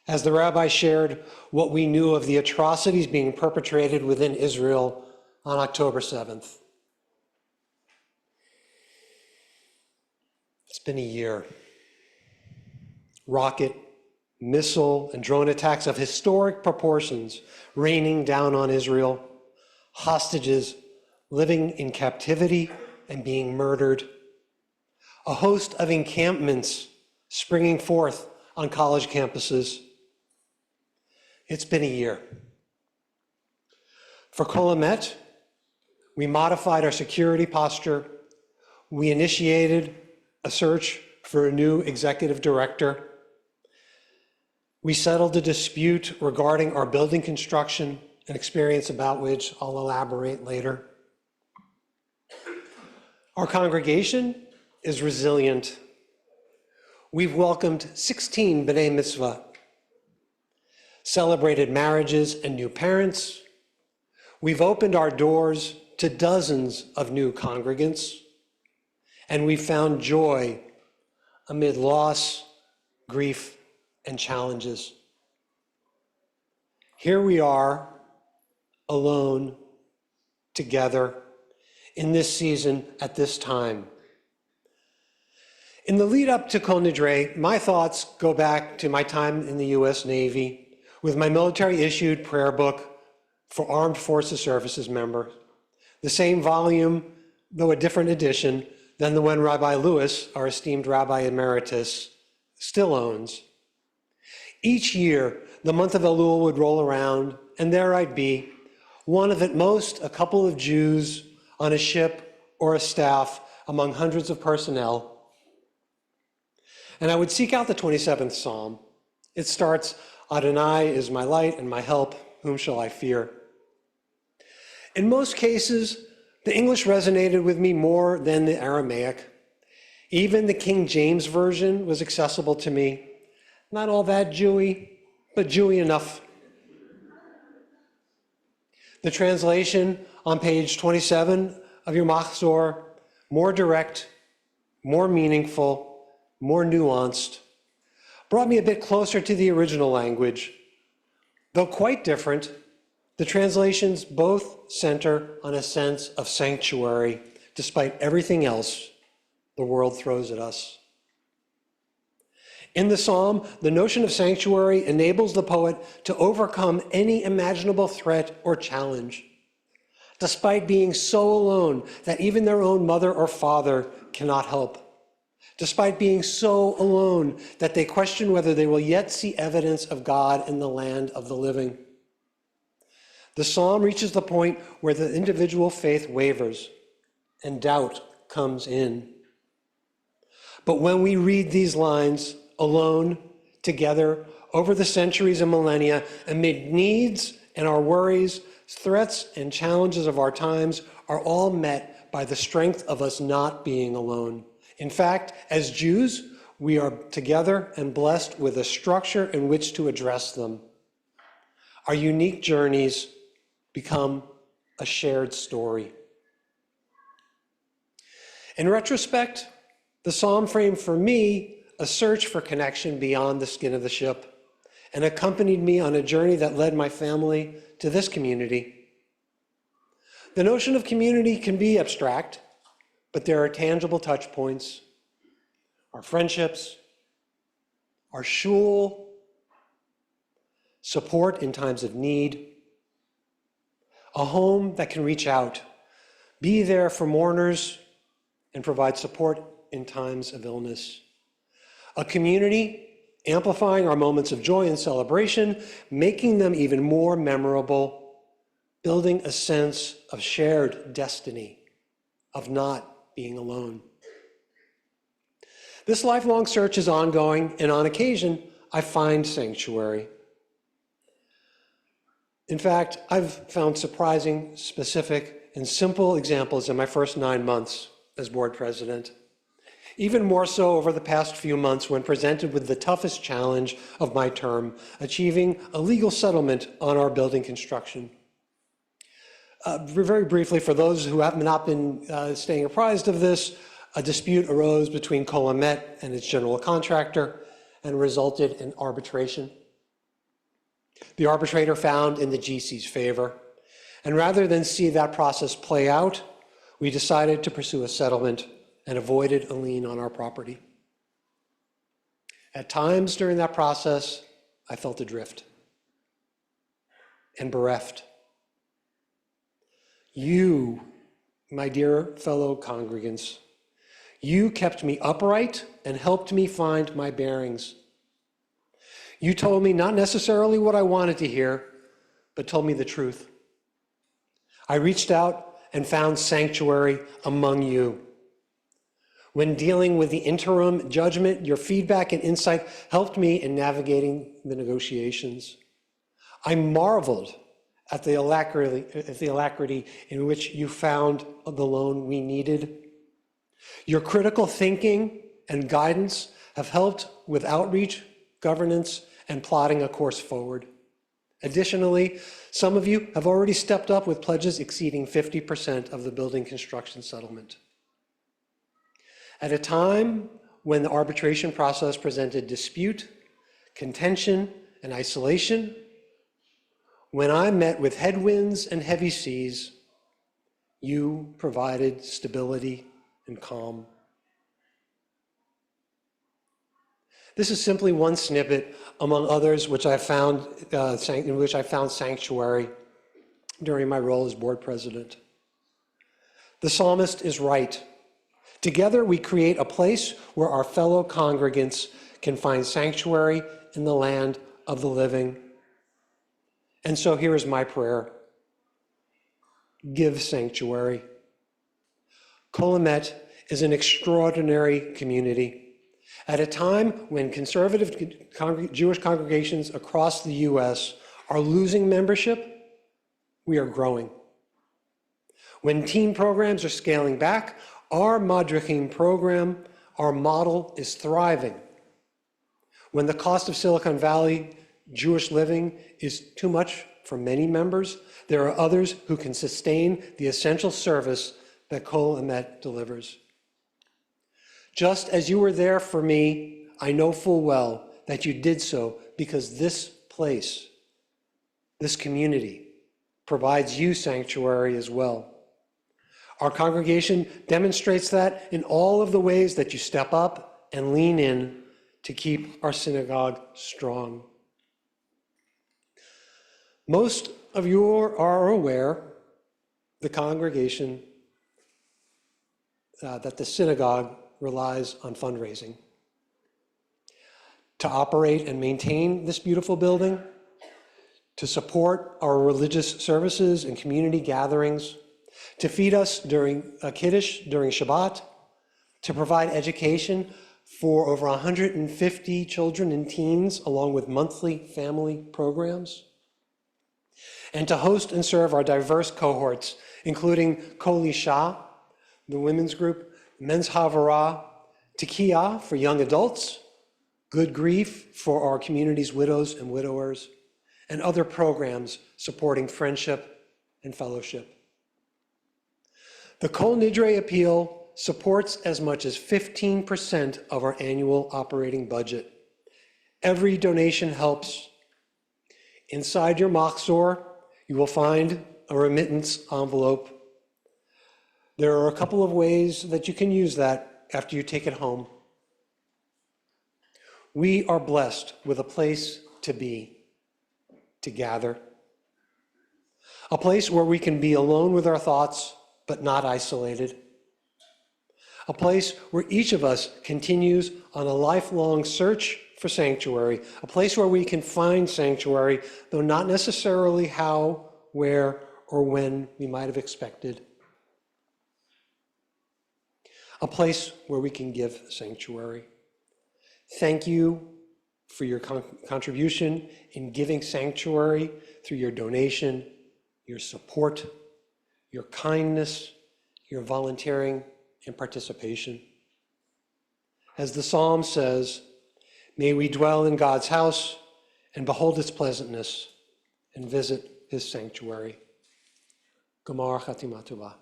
as the rabbi shared what we knew of the atrocities being perpetrated within Israel on October 7th. It's been a year. Rocket, missile, and drone attacks of historic proportions raining down on Israel, hostages living in captivity and being murdered, a host of encampments springing forth on college campuses. It's been a year. For Kolamet, we modified our security posture. We initiated a search for a new executive director. We settled a dispute regarding our building construction, an experience about which I'll elaborate later. Our congregation is resilient. We've welcomed 16 B'nai Mitzvah, celebrated marriages and new parents. We've opened our doors to dozens of new congregants, and we found joy amid loss, grief, and challenges. Here we are, alone, together, in this season, at this time. In the lead up to Kol Nidre, my thoughts go back to my time in the US Navy with my military-issued prayer book for Armed Forces Services members, the same volume, though a different edition than the one Rabbi Lewis, our esteemed Rabbi Emeritus, still owns. Each year, the month of Elul would roll around, and there I'd be, one of at most a couple of Jews on a ship or a staff among hundreds of personnel. And I would seek out the 27th Psalm. It starts, Adonai is my light and my help, whom shall I fear? In most cases, the English resonated with me more than the Aramaic. Even the King James Version was accessible to me. Not all that Jewy, but Jewy enough. The translation on page 27 of your Machzor, more direct, more meaningful, more nuanced, brought me a bit closer to the original language. Though quite different, the translations both center on a sense of sanctuary, despite everything else the world throws at us. In the psalm, the notion of sanctuary enables the poet to overcome any imaginable threat or challenge, despite being so alone that even their own mother or father cannot help, despite being so alone that they question whether they will yet see evidence of God in the land of the living. The psalm reaches the point where the individual faith wavers and doubt comes in. But when we read these lines, alone, together, over the centuries and millennia, amid needs and our worries, threats and challenges of our times are all met by the strength of us not being alone. In fact, as Jews, we are together and blessed with a structure in which to address them. Our unique journeys become a shared story. In retrospect, the psalm framed for me a search for connection beyond the skin of the ship and accompanied me on a journey that led my family to this community. The notion of community can be abstract, but there are tangible touch points. Our friendships, our shul, support in times of need, a home that can reach out, be there for mourners, and provide support in times of illness. A community amplifying our moments of joy and celebration, making them even more memorable, building a sense of shared destiny, of not being alone. This lifelong search is ongoing, and on occasion, I find sanctuary. In fact, I've found surprising, specific, and simple examples in my first 9 months as board president. Even more so over the past few months when presented with the toughest challenge of my term, achieving a legal settlement on our building construction. Very briefly, for those who have not been staying apprised of this, a dispute arose between Kolamet and its general contractor and resulted in arbitration. The arbitrator found in the GC's favor, and rather than see that process play out, we decided to pursue a settlement and avoided a lien on our property. At times during that process, I felt adrift and bereft. You, my dear fellow congregants, you kept me upright and helped me find my bearings. You told me not necessarily what I wanted to hear, but told me the truth. I reached out and found sanctuary among you. When dealing with the interim judgment, your feedback and insight helped me in navigating the negotiations. I marveled at the alacrity in which you found the loan we needed. Your critical thinking and guidance have helped with outreach, governance, and plotting a course forward. Additionally, some of you have already stepped up with pledges exceeding 50% of the building construction settlement. At a time when the arbitration process presented dispute, contention, and isolation, when I met with headwinds and heavy seas, you provided stability and calm. This is simply one snippet among others which I found, in which I found sanctuary during my role as board president. The psalmist is right. Together we create a place where our fellow congregants can find sanctuary in the land of the living. And so here is my prayer. Give sanctuary. Kolomet is an extraordinary community. At a time when conservative Jewish congregations across the U.S. are losing membership, we are growing. When teen programs are scaling back, our Madrichim program, our model, is thriving. When the cost of Silicon Valley Jewish living is too much for many members, there are others who can sustain the essential service that Kol Emet delivers. Just as you were there for me, I know full well that you did so because this place, this community, provides you sanctuary as well. Our congregation demonstrates that in all of the ways that you step up and lean in to keep our synagogue strong. Most of you are aware, the congregation, that the synagogue relies on fundraising to operate and maintain this beautiful building, to support our religious services and community gatherings, to feed us during Kiddush, during Shabbat, to provide education for over 150 children and teens, along with monthly family programs, and to host and serve our diverse cohorts, including Kol Isha, the women's group, Men's Havara, Tekiah for young adults, Good Grief for our community's widows and widowers, and other programs supporting friendship and fellowship. The Kol Nidre appeal supports as much as 15% of our annual operating budget. Every donation helps. Inside your machzor, you will find a remittance envelope. There are a couple of ways that you can use that after you take it home. We are blessed with a place to be, to gather. A place where we can be alone with our thoughts, but not isolated. A place where each of us continues on a lifelong search for sanctuary. A place where we can find sanctuary, though not necessarily how, where, or when we might have expected. A place where we can give sanctuary. Thank you for your contribution in giving sanctuary through your donation, your support, your kindness, your volunteering, and participation. As the psalm says, may we dwell in God's house and behold its pleasantness and visit his sanctuary. Gomar Chatima Tova.